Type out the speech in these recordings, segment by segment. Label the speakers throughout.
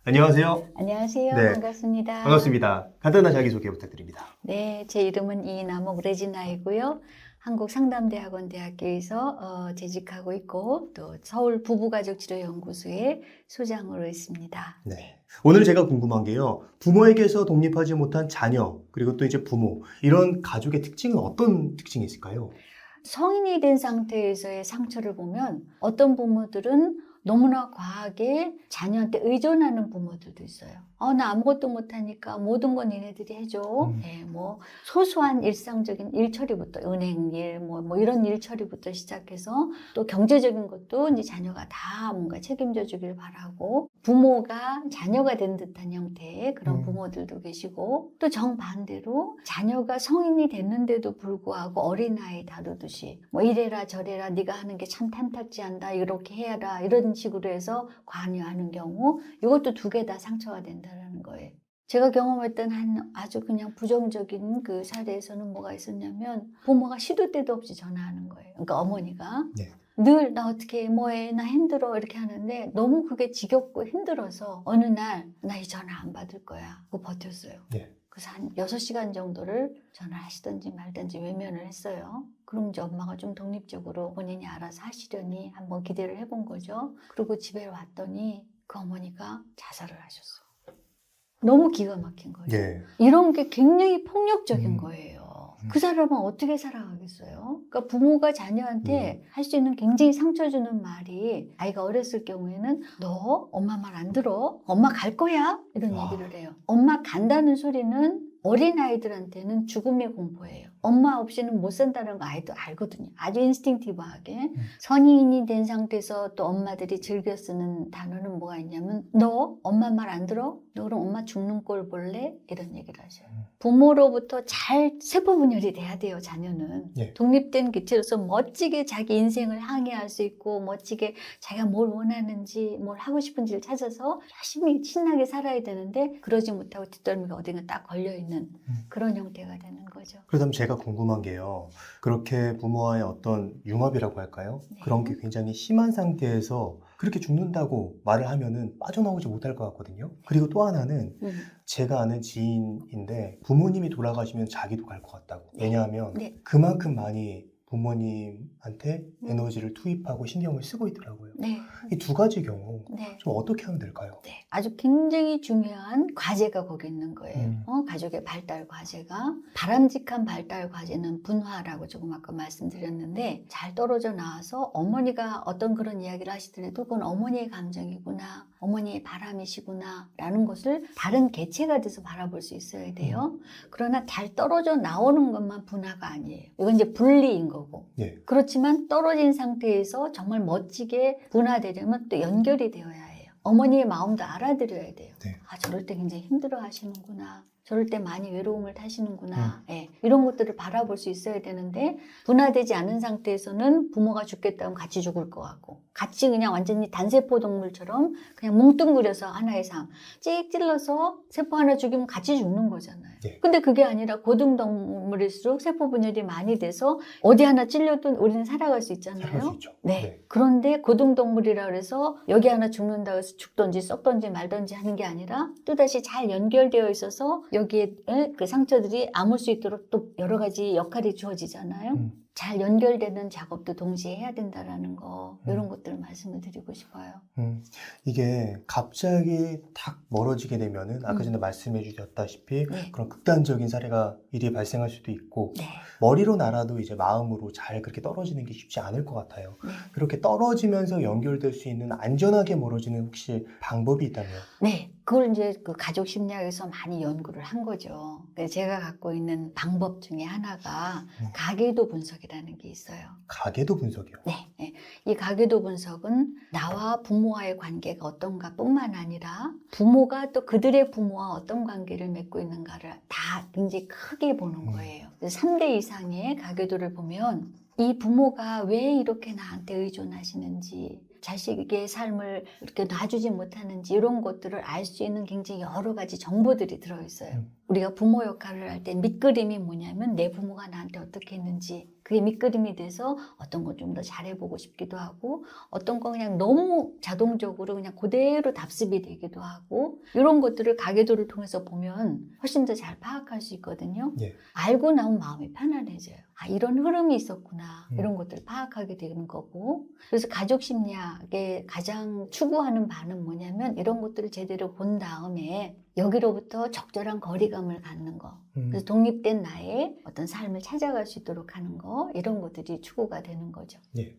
Speaker 1: 안녕하세요.
Speaker 2: 안녕하세요.
Speaker 1: 네,
Speaker 2: 반갑습니다.
Speaker 1: 반갑습니다. 간단한 자기소개 부탁드립니다.
Speaker 2: 네, 제 이름은 이남옥 레지나이고요. 한국상담대학원대학교에서 재직하고 있고 또 서울 부부가족치료연구소의 소장으로 있습니다.
Speaker 1: 네. 오늘 제가 궁금한 게요. 부모에게서 독립하지 못한 자녀, 그리고 또 이제 부모, 이런 가족의 특징은 어떤 특징이 있을까요?
Speaker 2: 성인이 된 상태에서의 상처를 보면 어떤 부모들은 너무나 과하게 자녀한테 의존하는 부모들도 있어요. 나 아무것도 못하니까 모든 건 얘네들이 해줘. 네, 뭐 소소한 일상적인 일 처리부터 은행 일, 뭐 이런 일 처리부터 시작해서 또 경제적인 것도 이제 자녀가 다 뭔가 책임져 주길 바라고 부모가 자녀가 된 듯한 형태의 그런 부모들도 계시고 또 정반대로 자녀가 성인이 됐는데도 불구하고 어린아이 다루듯이 뭐 이래라 저래라 네가 하는 게 참 탐탁지 않다 이렇게 해야라 이런 식으로 해서 관여하는 경우 이것도 두 개 다 상처가 된다는 거예요. 제가 경험했던 한 아주 그냥 부정적인 그 사례에서는 뭐가 있었냐면 부모가 시도 때도 없이 전화하는 거예요. 그러니까 어머니가
Speaker 1: 네.
Speaker 2: 늘 나 어떻게 해, 뭐해, 나 힘들어 이렇게 하는데 너무 그게 지겹고 힘들어서 어느 날 나 이 전화 안 받을 거야 하고 버텼어요.
Speaker 1: 네.
Speaker 2: 그래서 한 6시간 정도를 전화하시든지 말든지 외면을 했어요. 그럼 이제 엄마가 좀 독립적으로 본인이 알아서 하시려니 한번 기대를 해본 거죠. 그리고 집에 왔더니 그 어머니가 자살을 하셨어. 너무 기가 막힌 거죠.
Speaker 1: 예.
Speaker 2: 이런 게 굉장히 폭력적인 거예요. 그 사람은 어떻게 살아가겠어요? 그러니까 부모가 자녀한테 할 수 있는 굉장히 상처 주는 말이 아이가 어렸을 경우에는 너 엄마 말 안 들어? 엄마 갈 거야? 이런 얘기를 해요. 엄마 간다는 소리는 어린아이들한테는 죽음의 공포예요. 엄마 없이는 못 산다는 거 아이도 알거든요. 아주 인스팅티브하게. 성인이 된 상태에서 또 엄마들이 즐겨 쓰는 단어는 뭐가 있냐면 너 엄마 말 안 들어? 너 그럼 엄마 죽는 꼴 볼래? 이런 얘기를 하셔요. 부모로부터 잘 세포분열이 돼야 돼요, 자녀는.
Speaker 1: 예.
Speaker 2: 독립된 기체로서 멋지게 자기 인생을 항해할 수 있고 멋지게 자기가 뭘 원하는지 뭘 하고 싶은지를 찾아서 열심히 신나게 살아야 되는데 그러지 못하고 뒷덜미가 어딘가 딱 걸려있는 그런 형태가 되는 거죠.
Speaker 1: 그렇다면 제가 궁금한 게요. 그렇게 부모와의 어떤 융합이라고 할까요?
Speaker 2: 네.
Speaker 1: 그런 게 굉장히 심한 상태에서 그렇게 죽는다고 말을 하면은 빠져나오지 못할 것 같거든요. 그리고 또 하나는 제가 아는 지인인데 부모님이 돌아가시면 자기도 갈 것 같다고. 왜냐하면
Speaker 2: 네.
Speaker 1: 그만큼 많이 부모님한테 에너지를 투입하고 신경을 쓰고 있더라고요.
Speaker 2: 네.
Speaker 1: 이 두 가지 경우
Speaker 2: 네.
Speaker 1: 좀 어떻게 하면 될까요?
Speaker 2: 네. 아주 굉장히 중요한 과제가 거기 있는 거예요. 가족의 발달 과제가. 바람직한 발달 과제는 분화라고 조금 아까 말씀드렸는데 잘 떨어져 나와서 어머니가 어떤 그런 이야기를 하시더라도 그건 어머니의 감정이구나. 어머니의 바람이시구나. 라는 것을 다른 개체가 돼서 바라볼 수 있어야 돼요. 그러나 잘 떨어져 나오는 것만 분화가 아니에요. 이건 이제 분리인 거고.
Speaker 1: 예.
Speaker 2: 그렇지만 떨어진 상태에서 정말 멋지게 분화되려면 또 연결이 되어야 해요. 어머니의 마음도 알아들여야 돼요.
Speaker 1: 네.
Speaker 2: 저럴 때 굉장히 힘들어 하시는구나. 저럴 때 많이 외로움을 타시는구나. 예, 이런 것들을 바라볼 수 있어야 되는데 분화되지 않은 상태에서는 부모가 죽겠다면 같이 죽을 것 같고 같이 그냥 완전히 단세포 동물처럼 그냥 뭉뚱그려서 하나의 삶 찍 찔러서 세포 하나 죽이면 같이 죽는 거잖아요.
Speaker 1: 예.
Speaker 2: 근데 그게 아니라 고등동물일수록 세포 분열이 많이 돼서 어디 하나 찔려도 우리는 살아갈 수 있잖아요.
Speaker 1: 살아갈 수 있죠.
Speaker 2: 네.
Speaker 1: 네.
Speaker 2: 그런데 고등동물이라 그래서 여기 하나 죽는다고 해서 죽던지 썩던지 말던지 하는 게 아니라 또다시 잘 연결되어 있어서 여기에 그 상처들이 아물 수 있도록 또 여러 가지 역할이 주어지잖아요. 잘 연결되는 작업도 동시에 해야 된다라는 거 이런 것들을 말씀을 드리고 싶어요.
Speaker 1: 이게 갑자기 탁 멀어지게 되면은 아까 전에 말씀해 주셨다시피
Speaker 2: 네.
Speaker 1: 그런 극단적인 사례가 일이 발생할 수도 있고
Speaker 2: 네.
Speaker 1: 머리로 날아도 이제 마음으로 잘 그렇게 떨어지는 게 쉽지 않을 것 같아요.
Speaker 2: 네.
Speaker 1: 그렇게 떨어지면서 연결될 수 있는 안전하게 멀어지는 혹시 방법이 있다면?
Speaker 2: 네. 그걸 이제 그 가족 심리학에서 많이 연구를 한 거죠. 그래서 제가 갖고 있는 방법 중에 하나가 가계도 분석이라는 게 있어요.
Speaker 1: 가계도 분석이요.
Speaker 2: 네, 네. 이 가계도 분석은 나와 부모와의 관계가 어떤가 뿐만 아니라 부모가 또 그들의 부모와 어떤 관계를 맺고 있는가를 다 굉장히 크게 보는 거예요. 3대 이상의 가계도를 보면 이 부모가 왜 이렇게 나한테 의존하시는지 자식의 삶을 이렇게 놔주지 못하는지 이런 것들을 알 수 있는 굉장히 여러 가지 정보들이 들어있어요. 우리가 부모 역할을 할 때 밑그림이 뭐냐면 내 부모가 나한테 어떻게 했는지 그게 밑그림이 돼서 어떤 거 좀 더 잘해보고 싶기도 하고 어떤 거 그냥 너무 자동적으로 그냥 그대로 답습이 되기도 하고 이런 것들을 가계도를 통해서 보면 훨씬 더 잘 파악할 수 있거든요.
Speaker 1: 예.
Speaker 2: 알고 나면 마음이 편안해져요. 아, 이런 흐름이 있었구나.
Speaker 1: 음.
Speaker 2: 이런 것들을 파악하게 되는 거고. 그래서 가족 심리학의 가장 추구하는 바는 뭐냐면 이런 것들을 제대로 본 다음에 여기로부터 적절한 거리감을 갖는 거. 그래서 독립된 나의 어떤 삶을 찾아갈 수 있도록 하는 거. 이런 것들이 추구가 되는 거죠.
Speaker 1: 예.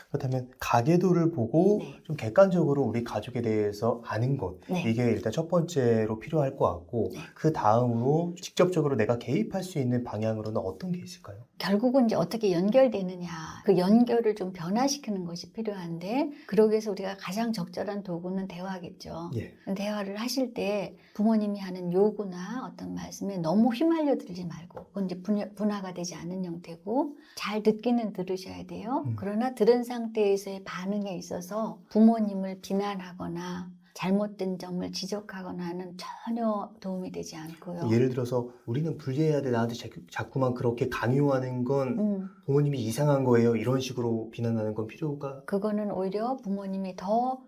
Speaker 1: 그렇다면 가계도를 보고
Speaker 2: 네.
Speaker 1: 좀 객관적으로 우리 가족에 대해서 아는 것
Speaker 2: 네.
Speaker 1: 이게 일단 첫 번째로 필요할 것 같고
Speaker 2: 네.
Speaker 1: 그 다음으로 직접적으로 내가 개입할 수 있는 방향으로는 어떤 게 있을까요?
Speaker 2: 결국은 이제 어떻게 연결되느냐 그 연결을 좀 변화시키는 것이 필요한데 그러기 위해서 우리가 가장 적절한 도구는 대화겠죠.
Speaker 1: 예.
Speaker 2: 대화를 하실 때 부모님이 하는 요구나 어떤 말씀에 너무 휘말려 들지 말고 그건 이제 분화가 되지 않은 형태고 잘 듣기는 들으셔야 돼요. 그러나 들은 상태에서의 반응에 있어서 부모님을 비난하거나 잘못된 점을 지적하거나는 전혀 도움이 되지 않고요.
Speaker 1: 예를 들어서 우리는 분리해야 돼 나한테 자꾸만 그렇게 강요하는 건 부모님이 이상한 거예요 이런 식으로 비난하는 건 필요가
Speaker 2: 그거는 오히려 부모님이 더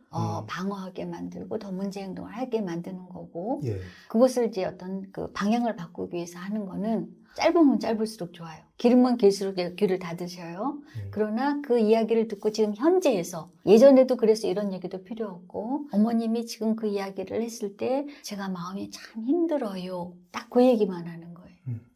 Speaker 2: 방어하게 만들고 더 문제 행동을 하게 만드는 거고
Speaker 1: 예.
Speaker 2: 그것을 이제 어떤 그 방향을 바꾸기 위해서 하는 거는 짧으면 짧을수록 좋아요. 길으면 길수록 귀를 닫으셔요. 그러나 그 이야기를 듣고 지금 현재에서 예전에도 그래서 이런 얘기도 필요 없고 어머님이 지금 그 이야기를 했을 때 제가 마음이 참 힘들어요. 딱 그 얘기만 하는 거예요.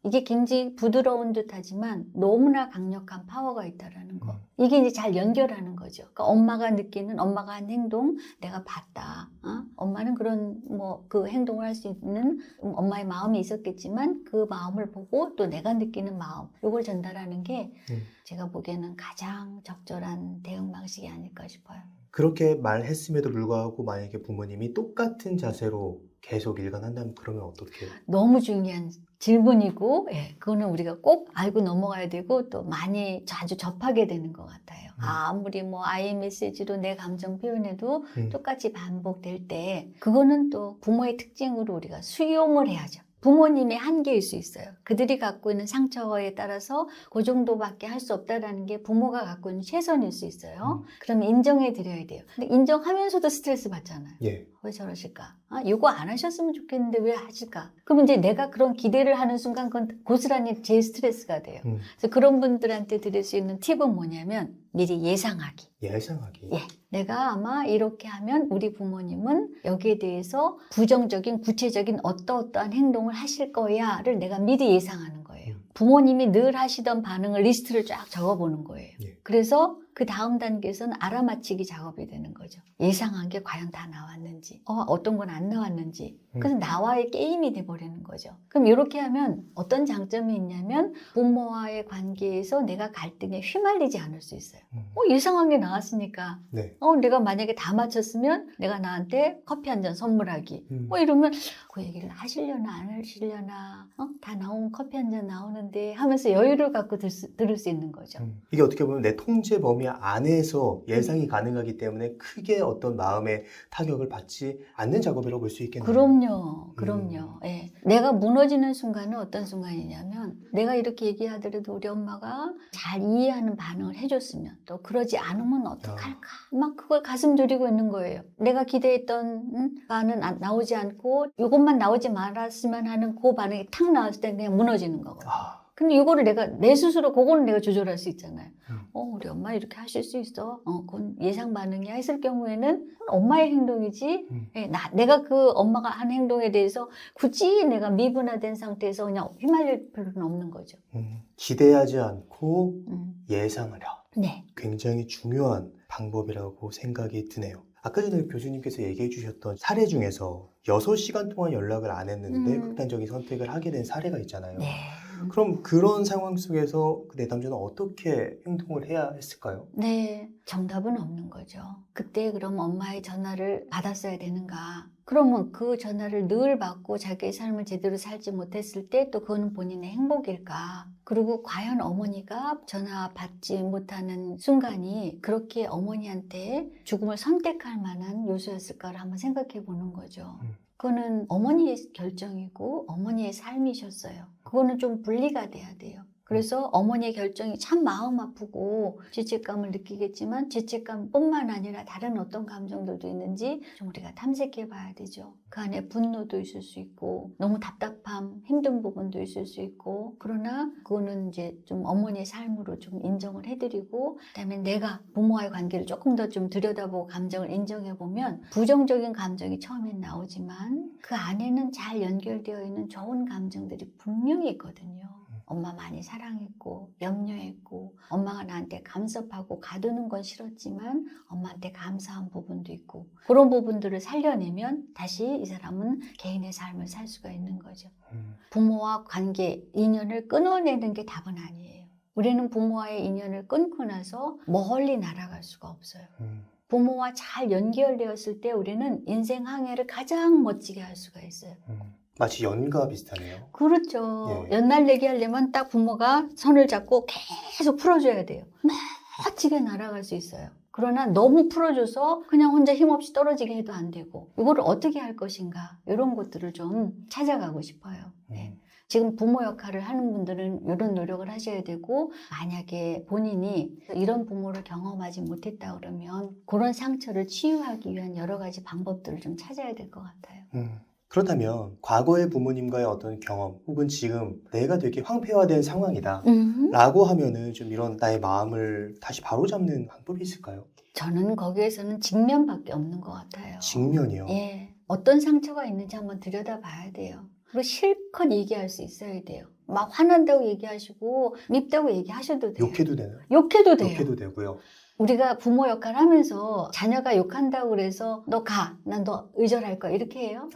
Speaker 2: 이게 굉장히 부드러운 듯 하지만 너무나 강력한 파워가 있다라는 거. 이게 이제 잘 연결하는 거죠. 그러니까 엄마가 느끼는 엄마가 한 행동 내가 봤다. 엄마는 그런 뭐 그 행동을 할 수 있는 엄마의 마음이 있었겠지만 그 마음을 보고 또 내가 느끼는 마음 이걸 전달하는 게 제가 보기에는 가장 적절한 대응 방식이 아닐까 싶어요.
Speaker 1: 그렇게 말했음에도 불구하고 만약에 부모님이 똑같은 자세로 계속 일관한다면 그러면 어떻게?
Speaker 2: 너무 중요한 질문이고 예, 그거는 우리가 꼭 알고 넘어가야 되고 또 많이 자주 접하게 되는 것 같아요. 아무리 뭐 iMessage로 내 감정 표현해도 똑같이 반복될 때 그거는 또 부모의 특징으로 우리가 수용을 해야죠. 부모님의 한계일 수 있어요. 그들이 갖고 있는 상처에 따라서 그 정도밖에 할 수 없다라는 게 부모가 갖고 있는 최선일 수 있어요. 그러면 인정해 드려야 돼요. 근데 인정하면서도 스트레스 받잖아요.
Speaker 1: 예.
Speaker 2: 왜 저러실까? 이거 안 하셨으면 좋겠는데 왜 하실까? 그럼 이제 내가 그런 기대를 하는 순간 그건 고스란히 제 스트레스가 돼요. 그래서 그런 분들한테 드릴 수 있는 팁은 뭐냐면 미리 예상하기.
Speaker 1: 예상하기.
Speaker 2: 예. 내가 아마 이렇게 하면 우리 부모님은 여기에 대해서 부정적인 구체적인 어떠한 행동을 하실 거야를 내가 미리 예상하는 거예요. 부모님이 늘 하시던 반응을 리스트를 쫙 적어보는 거예요.
Speaker 1: 예.
Speaker 2: 그래서 그 다음 단계에서는 알아맞히기 작업이 되는 거죠. 예상한 게 과연 다 나왔는지, 어떤 건 안 나왔는지. 그래서 나와의 게임이 돼버리는 거죠. 그럼 이렇게 하면 어떤 장점이 있냐면 부모와의 관계에서 내가 갈등에 휘말리지 않을 수 있어요. 예상한 게 나왔으니까.
Speaker 1: 네.
Speaker 2: 내가 만약에 다 맞췄으면 내가 나한테 커피 한 잔 선물하기. 이러면 그 얘기를 하시려나 안 하시려나 다 나온 커피 한 잔 나오는데 하면서 여유를 갖고 들을 수 있는 거죠.
Speaker 1: 이게 어떻게 보면 내 통제 범위 안에서 예상이 가능하기 때문에 크게 어떤 마음의 타격을 받지 않는 작업이라고 볼 수 있겠네요.
Speaker 2: 그럼요. 예. 내가 무너지는 순간은 어떤 순간이냐면 내가 이렇게 얘기하더라도 우리 엄마가 잘 이해하는 반응을 해줬으면 또 그러지 않으면 어떡할까 막 그걸 가슴 졸이고 있는 거예요. 내가 기대했던 바는 나오지 않고 이것만 나오지 말았으면 하는 그 반응이 탁 나왔을 때 그냥 무너지는 거거든요. 근데 이거를 내 스스로 그거는 내가 조절할 수 있잖아요. 우리 엄마 이렇게 하실 수 있어. 그건 예상 반응이야 했을 경우에는 엄마의 행동이지. 예, 내가 그 엄마가 한 행동에 대해서 굳이 내가 미분화된 상태에서 그냥 휘말릴 필요는 없는 거죠.
Speaker 1: 기대하지 않고 예상하려.
Speaker 2: 네.
Speaker 1: 굉장히 중요한 방법이라고 생각이 드네요. 아까 전에 교수님께서 얘기해 주셨던 사례 중에서 6시간 동안 연락을 안 했는데 극단적인 선택을 하게 된 사례가 있잖아요.
Speaker 2: 네.
Speaker 1: 그럼 그런 상황 속에서 그 내담자는 어떻게 행동을 해야 했을까요?
Speaker 2: 네, 정답은 없는 거죠. 그때 그럼 엄마의 전화를 받았어야 되는가? 그러면 그 전화를 늘 받고 자기의 삶을 제대로 살지 못했을 때 또 그거는 본인의 행복일까? 그리고 과연 어머니가 전화 받지 못하는 순간이 그렇게 어머니한테 죽음을 선택할 만한 요소였을까를 한번 생각해 보는 거죠. 그거는 어머니의 결정이고 어머니의 삶이셨어요. 그거는 좀 분리가 돼야 돼요. 그래서 어머니의 결정이 참 마음 아프고 죄책감을 느끼겠지만 죄책감뿐만 아니라 다른 어떤 감정들도 있는지 좀 우리가 탐색해 봐야 되죠. 그 안에 분노도 있을 수 있고 너무 답답함, 힘든 부분도 있을 수 있고 그러나 그거는 이제 좀 어머니의 삶으로 좀 인정을 해드리고 그다음에 내가 부모와의 관계를 조금 더 좀 들여다보고 감정을 인정해 보면 부정적인 감정이 처음엔 나오지만 그 안에는 잘 연결되어 있는 좋은 감정들이 분명히 있거든요. 엄마 많이 사랑했고 염려했고 엄마가 나한테 감섭하고 가두는 건 싫었지만 엄마한테 감사한 부분도 있고 그런 부분들을 살려내면 다시 이 사람은 개인의 삶을 살 수가 있는 거죠. 부모와 관계, 인연을 끊어내는 게 답은 아니에요. 우리는 부모와의 인연을 끊고 나서 멀리 날아갈 수가 없어요. 부모와 잘 연결되었을 때 우리는 인생 항해를 가장 멋지게 할 수가 있어요.
Speaker 1: 마치 연과 비슷하네요.
Speaker 2: 그렇죠.
Speaker 1: 예.
Speaker 2: 연날내기 하려면 딱 부모가 손을 잡고 계속 풀어줘야 돼요. 멋지게 날아갈 수 있어요. 그러나 너무 풀어줘서 그냥 혼자 힘없이 떨어지게 해도 안 되고 이거를 어떻게 할 것인가 이런 것들을 좀 찾아가고 싶어요. 네. 지금 부모 역할을 하는 분들은 이런 노력을 하셔야 되고 만약에 본인이 이런 부모를 경험하지 못했다 그러면 그런 상처를 치유하기 위한 여러 가지 방법들을 좀 찾아야 될 것 같아요.
Speaker 1: 그렇다면 과거의 부모님과의 어떤 경험 혹은 지금 내가 되게 황폐화된 상황이다 라고 하면은 좀 이런 나의 마음을 다시 바로잡는 방법이 있을까요?
Speaker 2: 저는 거기에서는 직면밖에 없는 것 같아요.
Speaker 1: 직면이요?
Speaker 2: 예. 어떤 상처가 있는지 한번 들여다봐야 돼요. 그리고 실컷 얘기할 수 있어야 돼요. 막 화난다고 얘기하시고 밉다고 얘기하셔도 돼요.
Speaker 1: 욕해도 되나요?
Speaker 2: 욕해도 돼요.
Speaker 1: 욕해도 되고요.
Speaker 2: 우리가 부모 역할 하면서 자녀가 욕한다고 그래서 너 가, 난 너 의절할 거야 이렇게 해요?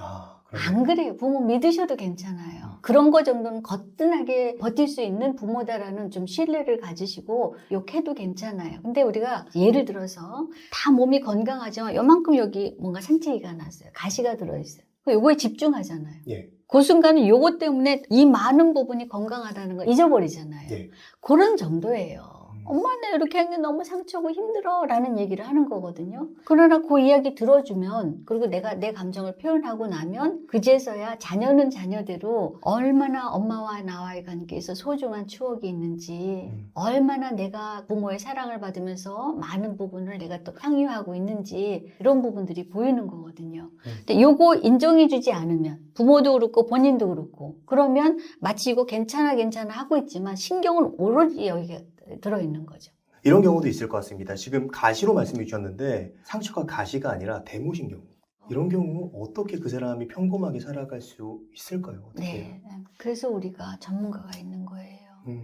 Speaker 2: 안 그래요. 부모 믿으셔도 괜찮아요. 그런 거 정도는 거뜬하게 버틸 수 있는 부모다라는 좀 신뢰를 가지시고 욕해도 괜찮아요. 근데 우리가 예를 들어서 다 몸이 건강하지만 요만큼 여기 뭔가 상처가 났어요. 가시가 들어있어요. 요거에 집중하잖아요.
Speaker 1: 예.
Speaker 2: 그 순간은 요거 때문에 이 많은 부분이 건강하다는 걸 잊어버리잖아요.
Speaker 1: 예.
Speaker 2: 그런 정도예요. 엄마는 이렇게 하는 게 너무 상처고 힘들어 라는 얘기를 하는 거거든요. 그러나 그 이야기 들어주면 그리고 내가 내 감정을 표현하고 나면 그제서야 자녀는 자녀대로 얼마나 엄마와 나와의 관계에서 소중한 추억이 있는지 얼마나 내가 부모의 사랑을 받으면서 많은 부분을 내가 또 향유하고 있는지 이런 부분들이 보이는 거거든요. 근데 요거 인정해주지 않으면 부모도 그렇고 본인도 그렇고 그러면 마치 이거 괜찮아 하고 있지만 신경은 오로지 여기에 들어있는 거죠.
Speaker 1: 이런 경우도 있을 것 같습니다. 지금 가시로 말씀해 주셨는데 상처가 가시가 아니라 대못인 경우. 이런 경우 어떻게 그 사람이 평범하게 살아갈 수 있을까요? 어떻게 해요?
Speaker 2: 네, 그래서 우리가 전문가가 있는 거예요.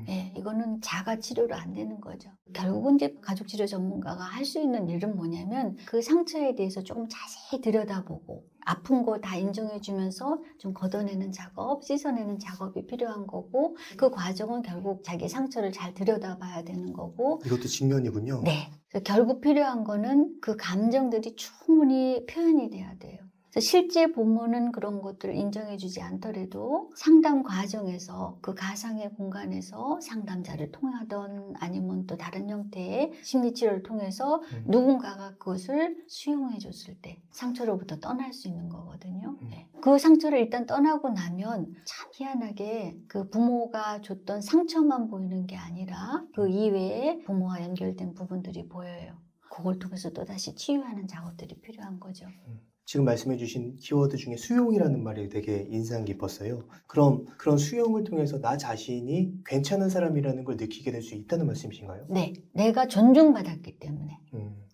Speaker 2: 네, 이거는 자가 치료로 안 되는 거죠. 결국은 이제 가족치료 전문가가 할 수 있는 일은 뭐냐면 그 상처에 대해서 조금 자세히 들여다보고 아픈 거 다 인정해주면서 좀 걷어내는 작업, 씻어내는 작업이 필요한 거고 그 과정은 결국 자기 상처를 잘 들여다봐야 되는 거고
Speaker 1: 이것도 직면이군요.
Speaker 2: 네, 그래서 결국 필요한 거는 그 감정들이 충분히 표현이 돼야 돼요. 그래서 실제 부모는 그런 것들을 인정해주지 않더라도 상담 과정에서 그 가상의 공간에서 상담자를 통하던 아니면 또 다른 형태의 심리치료를 통해서 누군가가 그것을 수용해줬을 때 상처로부터 떠날 수 있는 거거든요. 네. 그 상처를 일단 떠나고 나면 참 희한하게 그 부모가 줬던 상처만 보이는 게 아니라 그 이외에 부모와 연결된 부분들이 보여요. 그걸 통해서 또다시 치유하는 작업들이 필요한 거죠.
Speaker 1: 지금 말씀해주신 키워드 중에 수용이라는 말이 되게 인상 깊었어요. 그럼 그런 수용을 통해서 나 자신이 괜찮은 사람이라는 걸 느끼게 될 수 있다는 말씀이신가요?
Speaker 2: 네, 내가 존중받았기 때문에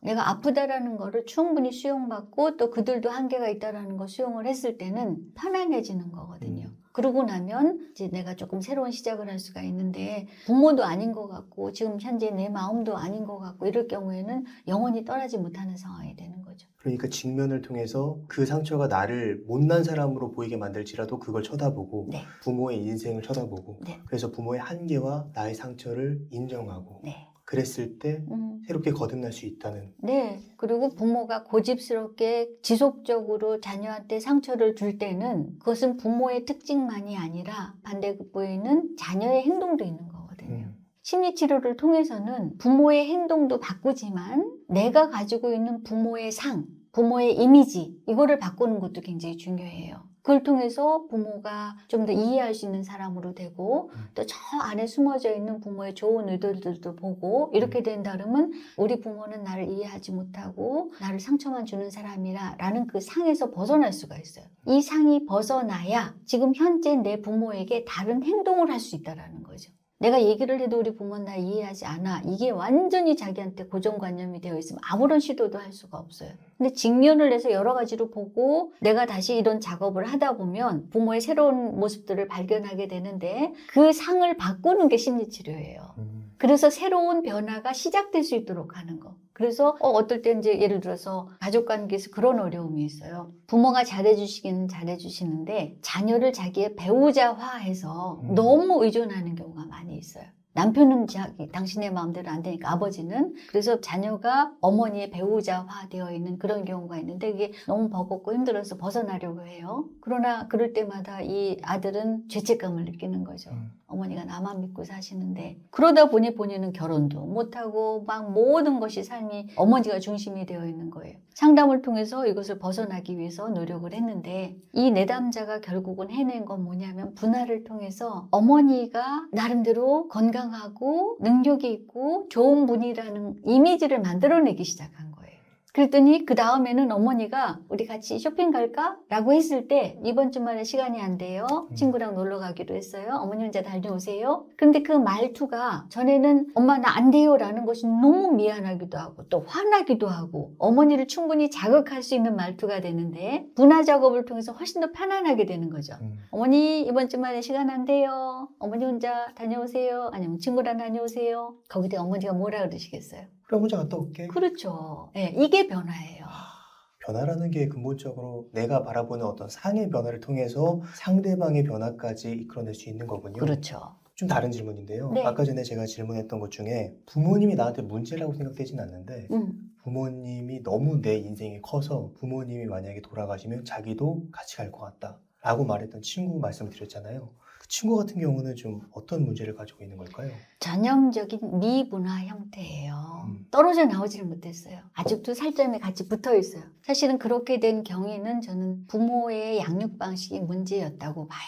Speaker 2: 내가 아프다라는 거를 충분히 수용받고 또 그들도 한계가 있다라는 걸 수용을 했을 때는 편안해지는 거거든요. 그러고 나면 이제 내가 조금 새로운 시작을 할 수가 있는데 부모도 아닌 것 같고 지금 현재 내 마음도 아닌 것 같고 이럴 경우에는 영원히 떠나지 못하는 상황이 되는 거죠.
Speaker 1: 그러니까 직면을 통해서 그 상처가 나를 못난 사람으로 보이게 만들지라도 그걸 쳐다보고
Speaker 2: 네.
Speaker 1: 부모의 인생을 쳐다보고
Speaker 2: 네.
Speaker 1: 그래서 부모의 한계와 나의 상처를 인정하고
Speaker 2: 네.
Speaker 1: 그랬을 때 새롭게 거듭날 수 있다는.
Speaker 2: 네. 그리고 부모가 고집스럽게 지속적으로 자녀한테 상처를 줄 때는 그것은 부모의 특징만이 아니라 반대급부에는 자녀의 행동도 있는 거거든요. 심리치료를 통해서는 부모의 행동도 바꾸지만 내가 가지고 있는 부모의 상, 부모의 이미지 이거를 바꾸는 것도 굉장히 중요해요. 그걸 통해서 부모가 좀 더 이해할 수 있는 사람으로 되고 또 저 안에 숨어져 있는 부모의 좋은 의도들도 보고 이렇게 된다면 우리 부모는 나를 이해하지 못하고 나를 상처만 주는 사람이라 라는 그 상에서 벗어날 수가 있어요. 이 상이 벗어나야 지금 현재 내 부모에게 다른 행동을 할 수 있다는 거죠. 내가 얘기를 해도 우리 부모는 날 이해하지 않아. 이게 완전히 자기한테 고정관념이 되어 있으면 아무런 시도도 할 수가 없어요. 근데 직면을 해서 여러 가지로 보고 내가 다시 이런 작업을 하다 보면 부모의 새로운 모습들을 발견하게 되는데 그 상을 바꾸는 게 심리치료예요. 그래서 새로운 변화가 시작될 수 있도록 하는 거. 그래서 어떨 때 이제 예를 들어서 가족 관계에서 그런 어려움이 있어요. 부모가 잘해주시기는 잘해주시는데 자녀를 자기의 배우자화해서 너무 의존하는 경우가 많이 있어요. 남편은 당신의 마음대로 안 되니까 아버지는 그래서 자녀가 어머니의 배우자화 되어 있는 그런 경우가 있는데 그게 너무 버겁고 힘들어서 벗어나려고 해요. 그러나 그럴 때마다 이 아들은 죄책감을 느끼는 거죠. 어머니가 나만 믿고 사시는데 그러다 보니 본인은 결혼도 못하고 막 모든 것이 삶이 어머니가 중심이 되어 있는 거예요. 상담을 통해서 이것을 벗어나기 위해서 노력을 했는데 이 내담자가 결국은 해낸 건 뭐냐면 분할을 통해서 어머니가 나름대로 건강하고 능력이 있고 좋은 분이라는 이미지를 만들어내기 시작한 거예요. 그랬더니 그 다음에는 어머니가 우리 같이 쇼핑 갈까? 라고 했을 때 이번 주말에 시간이 안 돼요. 친구랑 놀러 가기로 했어요. 어머니 혼자 다녀오세요. 그런데 그 말투가 전에는 엄마 나 안 돼요 라는 것이 너무 미안하기도 하고 또 화나기도 하고 어머니를 충분히 자극할 수 있는 말투가 되는데 분화 작업을 통해서 훨씬 더 편안하게 되는 거죠. 어머니 이번 주말에 시간 안 돼요. 어머니 혼자 다녀오세요. 아니면 친구랑 다녀오세요. 거기다 어머니가 뭐라 그러시겠어요?
Speaker 1: 그럼 혼자 갔다 올게.
Speaker 2: 그렇죠. 네, 이게 변화예요.
Speaker 1: 변화라는 게 근본적으로 내가 바라보는 어떤 상의 변화를 통해서 상대방의 변화까지 이끌어낼 수 있는 거군요.
Speaker 2: 그렇죠.
Speaker 1: 좀 다른 질문인데요.
Speaker 2: 네.
Speaker 1: 아까 전에 제가 질문했던 것 중에 부모님이 나한테 문제라고 생각되지는 않는데 부모님이 너무 내 인생이 커서 부모님이 만약에 돌아가시면 자기도 같이 갈 것 같다 라고 말했던 친구 말씀을 드렸잖아요. 그 친구 같은 경우는 좀 어떤 문제를 가지고 있는 걸까요?
Speaker 2: 전형적인 미분화 형태예요. 떨어져 나오지를 못했어요. 아직도 살점이 같이 붙어 있어요. 사실은 그렇게 된 경위는 저는 부모의 양육 방식이 문제였다고 봐요.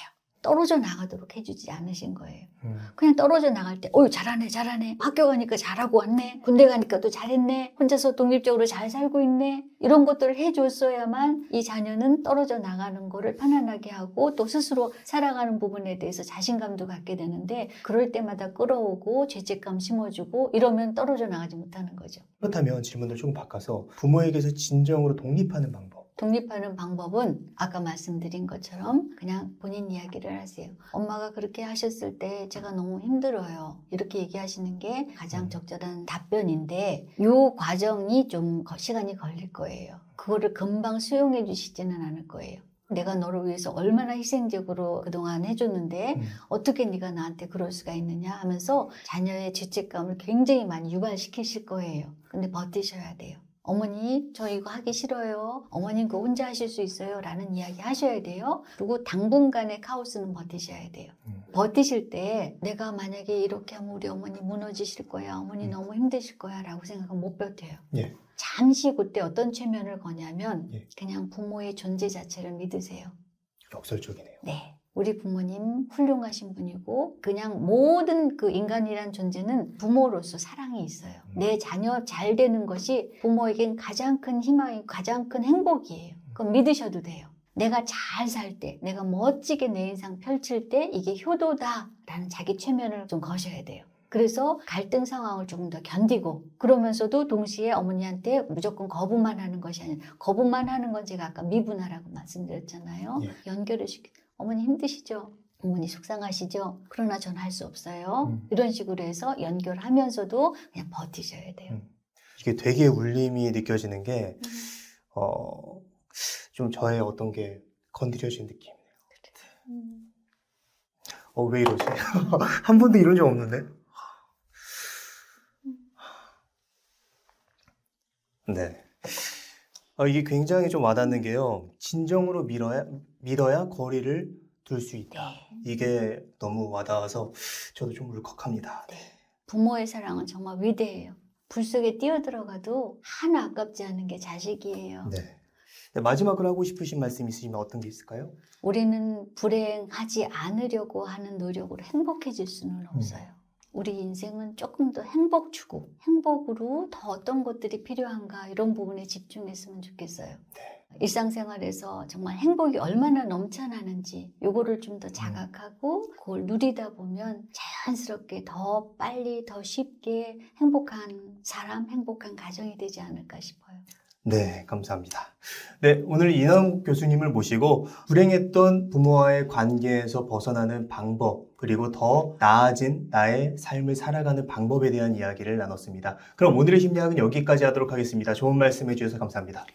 Speaker 2: 떨어져 나가도록 해주지 않으신 거예요. 그냥 떨어져 나갈 때 잘하네 잘하네 학교 가니까 잘하고 왔네 군대 가니까 또 잘했네 혼자서 독립적으로 잘 살고 있네 이런 것들을 해줬어야만 이 자녀는 떨어져 나가는 거를 편안하게 하고 또 스스로 살아가는 부분에 대해서 자신감도 갖게 되는데 그럴 때마다 끌어오고 죄책감 심어주고 이러면 떨어져 나가지 못하는 거죠.
Speaker 1: 그렇다면 질문을 조금 바꿔서 부모에게서 진정으로 독립하는 방법.
Speaker 2: 독립하는 방법은 아까 말씀드린 것처럼 그냥 본인 이야기를 하세요. 엄마가 그렇게 하셨을 때 제가 너무 힘들어요. 이렇게 얘기하시는 게 가장 적절한 답변인데 이 과정이 좀 시간이 걸릴 거예요. 그거를 금방 수용해 주시지는 않을 거예요. 내가 너를 위해서 얼마나 희생적으로 그동안 해줬는데 어떻게 네가 나한테 그럴 수가 있느냐 하면서 자녀의 죄책감을 굉장히 많이 유발시키실 거예요. 근데 버티셔야 돼요. 어머니 저 이거 하기 싫어요. 어머님 그거 혼자 하실 수 있어요. 라는 이야기 하셔야 돼요. 그리고 당분간의 카오스는 버티셔야 돼요. 버티실 때 내가 만약에 이렇게 하면 우리 어머니 무너지실 거야. 어머니 너무 힘드실 거야 라고 생각하면 못 버텨요.
Speaker 1: 예.
Speaker 2: 잠시 그때 어떤 최면을 거냐면
Speaker 1: 예.
Speaker 2: 그냥 부모의 존재 자체를 믿으세요.
Speaker 1: 역설적이네요.
Speaker 2: 네. 우리 부모님 훌륭하신 분이고 그냥 모든 그 인간이란 존재는 부모로서 사랑이 있어요. 내 자녀 잘 되는 것이 부모에겐 가장 큰 희망이고 가장 큰 행복이에요. 그건 믿으셔도 돼요. 내가 잘 살 때, 내가 멋지게 내 인생 펼칠 때 이게 효도다라는 자기 최면을 좀 거셔야 돼요. 그래서 갈등 상황을 조금 더 견디고 그러면서도 동시에 어머니한테 무조건 거부만 하는 것이 아니라 거부만 하는 건 제가 아까 미분화라고 말씀드렸잖아요.
Speaker 1: 예.
Speaker 2: 연결을 시키고 어머니 힘드시죠? 어머니 속상하시죠? 그러나 전 할 수 없어요. 이런 식으로 해서 연결하면서도 그냥 버티셔야 돼요.
Speaker 1: 이게 되게 울림이 느껴지는 게 좀 저의 어떤 게 건드려진 느낌이네요. 왜 이러지? 한 번도 이런 적 없는데? 네. 이게 굉장히 좀 와닿는 게요. 진정으로 밀어야 거리를 둘 수 있다.
Speaker 2: 네.
Speaker 1: 이게 너무 와닿아서 저도 좀 울컥합니다.
Speaker 2: 네. 부모의 사랑은 정말 위대해요. 불 속에 뛰어들어가도 하나 아깝지 않은 게 자식이에요.
Speaker 1: 네. 네, 마지막으로 하고 싶으신 말씀 있으시면 어떤 게 있을까요?
Speaker 2: 우리는 불행하지 않으려고 하는 노력으로 행복해질 수는 없어요. 우리 인생은 조금 더 행복 추구, 행복으로 더 어떤 것들이 필요한가 이런 부분에 집중했으면 좋겠어요. 일상생활에서 정말 행복이 얼마나 넘쳐나는지 요거를 좀 더 자각하고 그걸 누리다 보면 자연스럽게 더 빨리 더 쉽게 행복한 사람, 행복한 가정이 되지 않을까 싶어요.
Speaker 1: 네, 감사합니다. 네, 오늘 이남욱 교수님을 모시고 불행했던 부모와의 관계에서 벗어나는 방법, 그리고 더 나아진 나의 삶을 살아가는 방법에 대한 이야기를 나눴습니다. 그럼 오늘의 심리학은 여기까지 하도록 하겠습니다. 좋은 말씀 해주셔서 감사합니다.